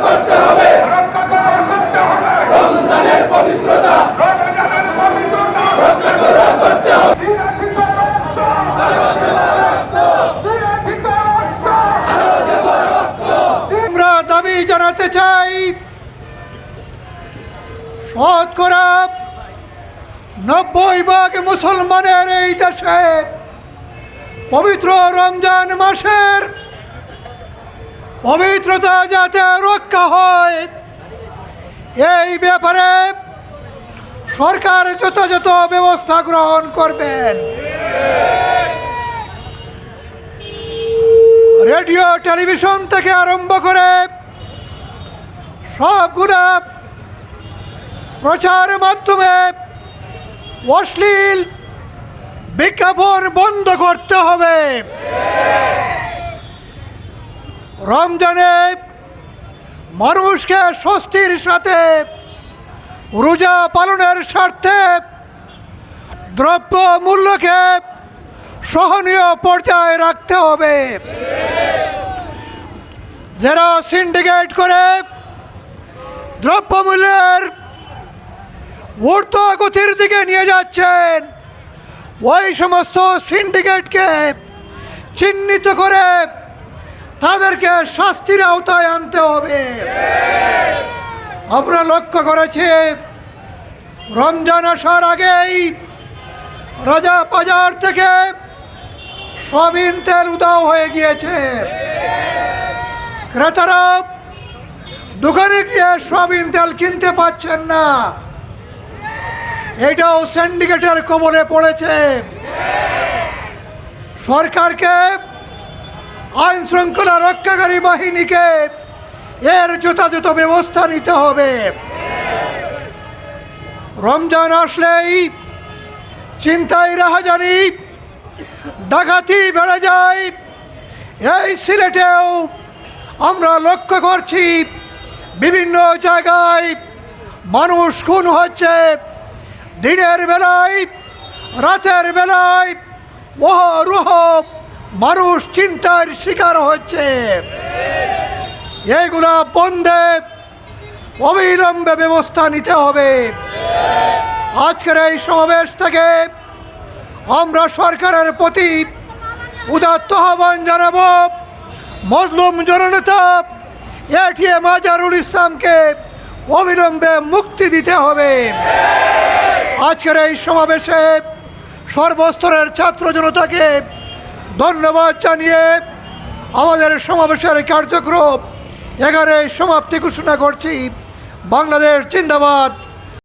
করতে হবে রমজানের পবিত্রতা রক্ষা করতে হবে। আমরা দাবি জানাতে চাই, শতকরা 90% মুসলমানের এই দেশে পবিত্র রমজান মাসের পবিত্রতা যাতে রক্ষা হয়, এই ব্যাপারে সরকার যথাযথ ব্যবস্থা গ্রহণ করবেন। রেডিও টেলিভিশন থেকে আরম্ভ করে সবগুলা প্রচার মাধ্যমে অশ্লীল বিজ্ঞাপন বন্ধ করতে হবে। রমজানে মানুষকে স্বস্তির সাথে রোজা পালনের স্বার্থে দ্রব্য মূল্যকে সহনীয় পর্যায়ে রাখতে হবে। যারা সিন্ডিকেট করে দ্রব্যমূল্যের ঊর্ধ্বগতির দিকে নিয়ে যাচ্ছেন, ওই সমস্ত সিন্ডিকেটকে চিহ্নিত করে তাদেরকে শাস্তির আওতায় আনতে হবে। আমরা লক্ষ্য করেছি, রমজান আসার আগেই রাজা বাজার থেকে সয়াবিন তেল উধাও হয়ে গিয়েছে। ক্রেতারা দোকানে গিয়ে সয়াবিন তেল কিনতে পাচ্ছেন না। এটাও সিন্ডিকেটের কবলে পড়েছে। সরকারকে, আইন শৃঙ্খলা রক্ষাকারী বাহিনীকে এর যথাযথ ব্যবস্থা নিতে হবে। রমজান আসলেই চিন্তায় রাহাজানি, ডাকাতি বেড়ে যায়। এই সিলেটেও আমরা লক্ষ্য করছি, বিভিন্ন জায়গায় মানুষ খুন হচ্ছে। দিনের বেলায়, রাতের বেলায় অহরহ মানুষ চিন্তার শিকার হচ্ছে। এগুলা বন্ধে অবিলম্বে ব্যবস্থা নিতে হবে। আজকের এই সমাবেশ থেকে আমরা সরকারের প্রতি উদাত্ত আহ্বান জানাব, মজলুম জননেতা এটিএম আজহারুল ইসলামকে অবিলম্বে মুক্তি দিতে হবে। আজকের এই সমাবেশে সর্বস্তরের ছাত্র জনতাকে ধন্যবাদ জানিয়ে আমাদের সমাবেশের কার্যক্রম এখানে সমাপ্তি ঘোষণা করছি। বাংলাদেশ জিন্দাবাদ।